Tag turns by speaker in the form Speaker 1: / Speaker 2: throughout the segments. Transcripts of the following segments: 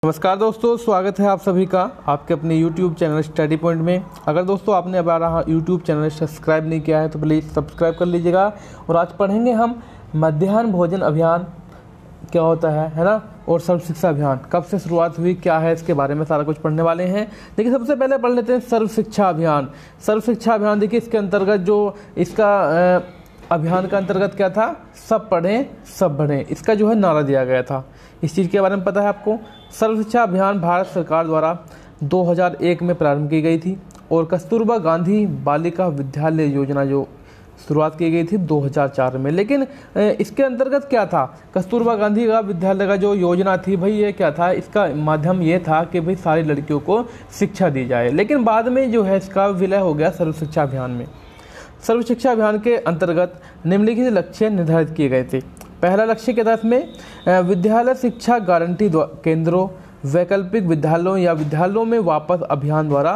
Speaker 1: नमस्कार दोस्तों, स्वागत है आप सभी का आपके अपने YouTube चैनल स्टडी पॉइंट में। अगर दोस्तों आपने अब YouTube चैनल सब्सक्राइब नहीं किया है तो प्लीज़ सब्सक्राइब कर लीजिएगा। और आज पढ़ेंगे हम मध्याह्न भोजन अभियान क्या होता है ना, और सर्व शिक्षा अभियान कब से शुरुआत हुई, क्या है, इसके बारे में सारा कुछ पढ़ने वाले हैं। देखिए सबसे पहले पढ़ लेते हैं सर्व शिक्षा अभियान। सर्व शिक्षा अभियान देखिए इसके अंतर्गत जो इसका अभियान का अंतर्गत क्या था, सब पढ़ें सब बढ़ें, इसका जो है नारा दिया गया था। इस चीज़ के बारे में पता है आपको। सर्व शिक्षा अभियान भारत सरकार द्वारा 2001 में प्रारंभ की गई थी और कस्तूरबा गांधी बालिका विद्यालय योजना जो शुरुआत की गई थी 2004 में। लेकिन इसके अंतर्गत क्या था, कस्तूरबा गांधी का विद्यालय का जो योजना थी भाई, ये क्या था, इसका माध्यम ये था कि भाई सारी लड़कियों को शिक्षा दी जाए। लेकिन बाद में जो है इसका विलय हो गया सर्व शिक्षा अभियान में। सर्व शिक्षा अभियान के अंतर्गत निम्नलिखित लक्ष्य निर्धारित किए गए थे। पहला लक्ष्य के तहत में विद्यालय शिक्षा गारंटी केंद्रों, वैकल्पिक विद्यालयों या विद्यालयों में वापस अभियान द्वारा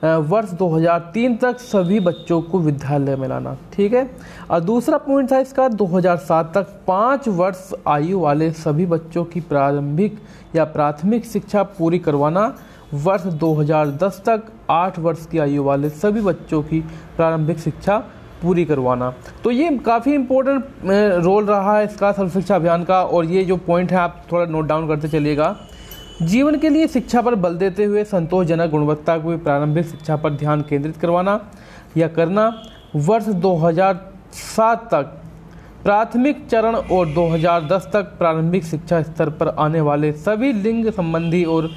Speaker 1: वर्ष 2003 तक सभी बच्चों को विद्यालय में लाना। ठीक है। और दूसरा पॉइंट था इसका 2007 तक 5 वर्ष आयु वाले सभी बच्चों की प्रारंभिक या प्राथमिक शिक्षा पूरी करवाना। वर्ष 2010 तक 8 वर्ष की आयु वाले सभी बच्चों की प्रारंभिक शिक्षा पूरी करवाना। तो ये काफ़ी इम्पोर्टेंट रोल रहा है इसका सर्व शिक्षा अभियान का। और ये जो पॉइंट है आप थोड़ा नोट डाउन करते चलिएगा। जीवन के लिए शिक्षा पर बल देते हुए संतोषजनक गुणवत्ता की प्रारंभिक शिक्षा पर ध्यान केंद्रित करवाना या करना। वर्ष 2007 तक प्राथमिक चरण और 2010 तक प्रारंभिक शिक्षा स्तर पर आने वाले सभी लिंग संबंधी और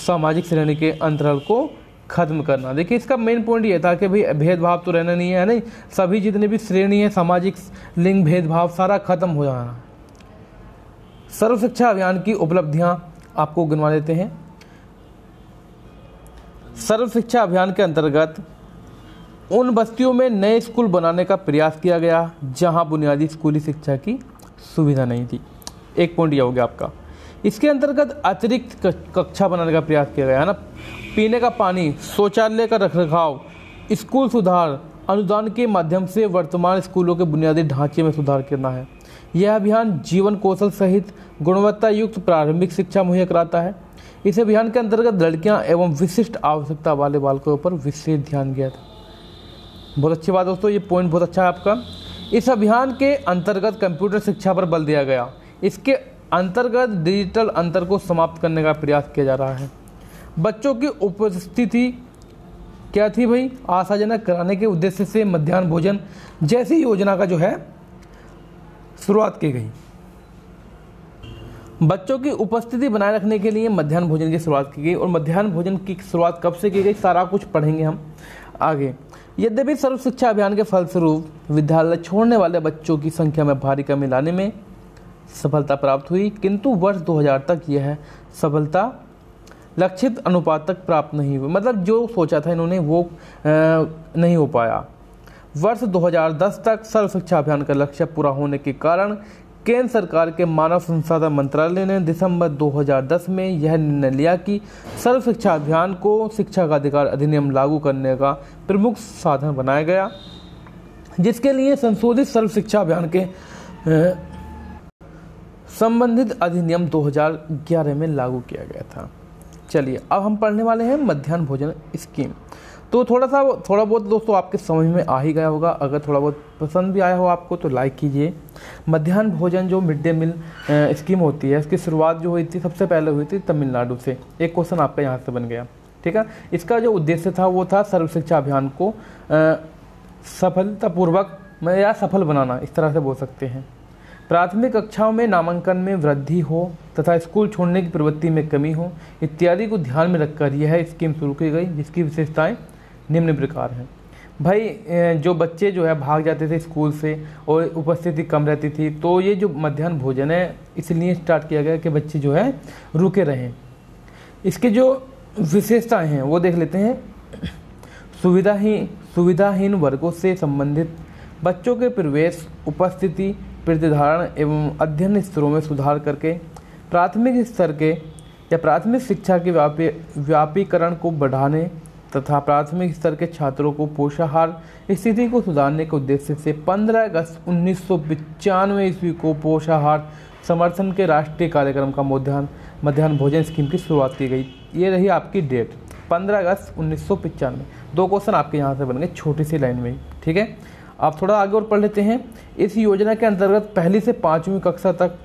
Speaker 1: सामाजिक श्रेणी के अंतराल को खत्म करना। देखिए इसका मेन पॉइंट ये था कि भाई भेदभाव तो रहना नहीं है, नहीं, सभी जितने भी श्रेणी है, सामाजिक लिंग भेदभाव सारा खत्म हो जाना। सर्व शिक्षा अभियान की उपलब्धियां आपको गिनवा देते हैं। सर्व शिक्षा अभियान के अंतर्गत उन बस्तियों में नए स्कूल बनाने का प्रयास किया गया जहां बुनियादी स्कूली शिक्षा की सुविधा नहीं थी। एक पॉइंट यह हो गया आपका। इसके अंतर्गत अतिरिक्त कक्षा बनाने का प्रयास किया गया है ना। पीने का पानी, शौचालय का रखरखाव, स्कूल सुधार, अनुदान के माध्यम से वर्तमान स्कूलों के बुनियादी ढांचे में सुधार करना है। यह अभियान जीवन कौशल सहित गुणवत्ता युक्त प्रारंभिक शिक्षा मुहैया कराता है। इस अभियान के अंतर्गत लड़कियां एवं विशिष्ट आवश्यकता वाले बालकों पर विशेष ध्यान दिया था। बहुत अच्छी बात दोस्तों, ये पॉइंट बहुत अच्छा है आपका। इस अभियान के अंतर्गत कंप्यूटर शिक्षा पर बल दिया गया। इसके अंतर्गत डिजिटल अंतर को समाप्त करने का प्रयास किया जा रहा है। बच्चों की उपस्थिति क्या थी भाई, आशाजनक कराने के उद्देश्य से मध्याह्न भोजन जैसी योजना का जो है शुरुआत की गई। बच्चों की उपस्थिति बनाए रखने के लिए मध्याह्न भोजन की शुरुआत की गई। और मध्याह्न भोजन की शुरुआत कब से की गई, सारा कुछ पढ़ेंगे हम आगे। यद्यपि सर्व शिक्षा अभियान के फलस्वरूप विद्यालय छोड़ने वाले बच्चों की संख्या में भारी कमी लाने में सफलता प्राप्त हुई, किंतु वर्ष 2000 तक यह सफलता लक्षित अनुपात तक प्राप्त नहीं हुई। मतलब जो सोचा था इन्होंने वो नहीं हो पाया। वर्ष 2010 तक सर्व शिक्षा अभियान का लक्ष्य पूरा होने के कारण केंद्र सरकार के मानव संसाधन मंत्रालय ने दिसंबर 2010 में यह निर्णय लिया कि सर्व शिक्षा अभियान को शिक्षा का अधिकार अधिनियम लागू करने का प्रमुख साधन बनाया गया, जिसके लिए संशोधित सर्व शिक्षा अभियान के संबंधित अधिनियम 2011 में लागू किया गया था। चलिए अब हम पढ़ने वाले हैं मध्याह्न भोजन स्कीम। तो थोड़ा बहुत दोस्तों आपके समझ में आ ही गया होगा। अगर थोड़ा बहुत पसंद भी आया हो आपको तो लाइक कीजिए। मध्याह्न भोजन जो मिड डे मील स्कीम होती है, इसकी शुरुआत जो हुई थी सबसे पहले हुई थी तमिलनाडु से। एक क्वेश्चन आपका यहाँ से बन गया, ठीक है। इसका जो उद्देश्य था वो था सर्व शिक्षा अभियान को सफलतापूर्वक या सफल बनाना, इस तरह से बोल सकते हैं। प्राथमिक कक्षाओं में नामांकन में वृद्धि हो तथा स्कूल छोड़ने की प्रवृत्ति में कमी हो इत्यादि को ध्यान में रखकर यह स्कीम शुरू की गई, जिसकी विशेषताएं निम्न प्रकार हैं। भाई जो बच्चे जो है भाग जाते थे स्कूल से और उपस्थिति कम रहती थी, तो ये जो मध्याह्न भोजन है इसलिए स्टार्ट किया गया कि बच्चे जो है रुके रहें। इसके जो विशेषताएं हैं वो देख लेते हैं। सुविधाहीन वर्गों से संबंधित बच्चों के प्रवेश, उपस्थिति, प्रतिधारण एवं अध्ययन स्तरों में सुधार करके प्राथमिक स्तर के या प्राथमिक शिक्षा के व्यापीकरण को बढ़ाने तथा प्राथमिक स्तर के छात्रों को पोषाहार स्थिति को सुधारने के उद्देश्य से 15 अगस्त 1995 ईस्वी को पोषाहार समर्थन के राष्ट्रीय कार्यक्रम का मध्याह्न भोजन स्कीम की शुरुआत की गई। ये रही आपकी डेट 15 अगस्त 1995। 2 क्वेश्चन आपके यहाँ से बन गए छोटी सी लाइन में ही, ठीक है। आप थोड़ा आगे और पढ़ लेते हैं। इस योजना के अंतर्गत पहली से 5वीं कक्षा तक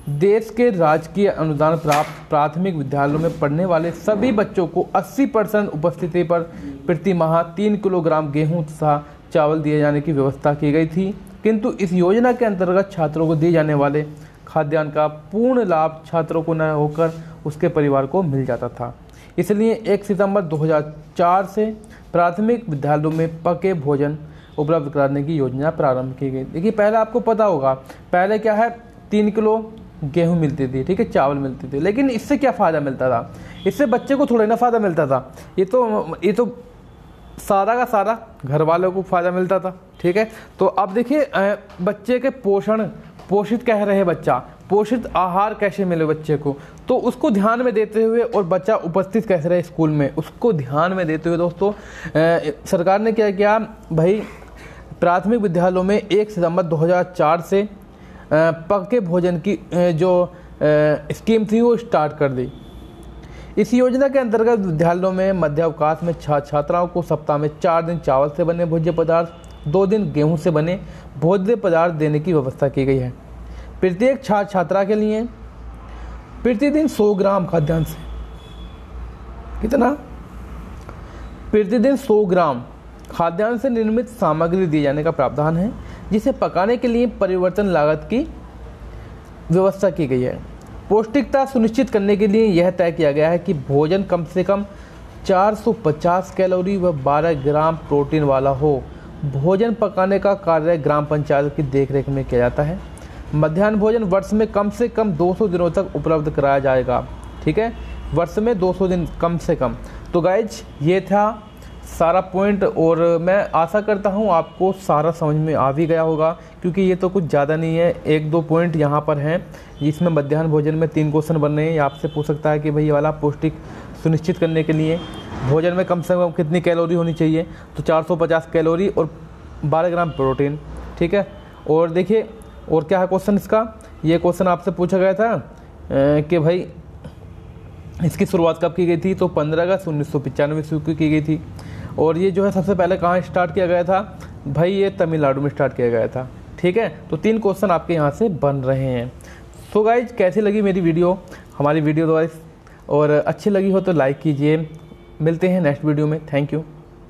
Speaker 1: देश के राजकीय अनुदान प्राप्त प्राथमिक विद्यालयों में पढ़ने वाले सभी बच्चों को 80% उपस्थिति पर प्रति माह 3 किलोग्राम गेहूं तथा चावल दिए जाने की व्यवस्था की गई थी। किंतु इस योजना के अंतर्गत छात्रों को दिए जाने वाले खाद्यान्न का पूर्ण लाभ छात्रों को न होकर उसके परिवार को मिल जाता था। इसलिए 1 सितंबर 2004 से प्राथमिक विद्यालयों में पके भोजन उपलब्ध कराने की योजना प्रारंभ की गई। देखिए पहले आपको पता होगा, पहले क्या है 3 किलो गेहूं मिलती थी, ठीक है, चावल मिलती थी, लेकिन इससे क्या फ़ायदा मिलता था? इससे बच्चे को थोड़ा ना फ़ायदा मिलता था, ये तो सारा का सारा घर वालों को फ़ायदा मिलता था, ठीक है। तो अब देखिए बच्चे के पोषित कह रहे बच्चा, पोषित आहार कैसे मिले बच्चे को, तो उसको ध्यान में देते हुए और बच्चा उपस्थित कैसे रहे स्कूल में, उसको ध्यान में देते हुए दोस्तों सरकार ने क्या किया भाई, प्राथमिक विद्यालयों में 1 सितंबर 2004 से पक्के भोजन की जो स्कीम थी वो स्टार्ट कर दी। इस योजना के अंतर्गत विद्यालयों में मध्यावकाश में छात्राओं को सप्ताह में 4 दिन चावल से बने भोज्य पदार्थ, 2 दिन गेहूं से बने भोज्य पदार्थ देने की व्यवस्था की गई है। प्रत्येक छात्रा के लिए प्रतिदिन 100 ग्राम खाद्यान्न से, कितना? प्रतिदिन 100 ग्राम खाद्यान्न से निर्मित सामग्री दिए जाने का प्रावधान है, जिसे पकाने के लिए परिवर्तन लागत की व्यवस्था की गई है। पौष्टिकता सुनिश्चित करने के लिए यह तय किया गया है कि भोजन कम से कम 450 कैलोरी व 12 ग्राम प्रोटीन वाला हो। भोजन पकाने का कार्य ग्राम पंचायत की देखरेख में किया जाता है। मध्याह्न भोजन वर्ष में कम से कम 200 दिनों तक उपलब्ध कराया जाएगा, ठीक है, वर्ष में 200 दिन कम से कम। तो गाइज ये था सारा पॉइंट, और मैं आशा करता हूँ आपको सारा समझ में आ भी गया होगा, क्योंकि ये तो कुछ ज़्यादा नहीं है, 1-2 पॉइंट यहाँ पर हैं जिसमें मध्याह्न भोजन में 3 क्वेश्चन बन रहे हैं। ये आपसे पूछ सकता है कि भाई ये वाला पौष्टिक सुनिश्चित करने के लिए भोजन में कम से कम कितनी कैलोरी होनी चाहिए, तो 450 कैलोरी और 12 ग्राम प्रोटीन, ठीक है। और देखिए और क्या है क्वेश्चन इसका, ये क्वेश्चन आपसे पूछा गया था कि भाई इसकी शुरुआत कब की गई थी, तो 15 अगस्त 1995 ईस्वी को की गई थी। और ये जो है सबसे पहले कहाँ स्टार्ट किया गया था भाई, ये तमिलनाडु में स्टार्ट किया गया था, ठीक है। तो 3 क्वेश्चन आपके यहाँ से बन रहे हैं। सो गाइज कैसी लगी मेरी वीडियो, हमारी वीडियो द्वारा, और अच्छी लगी हो तो लाइक कीजिए। मिलते हैं नेक्स्ट वीडियो में। Thank you.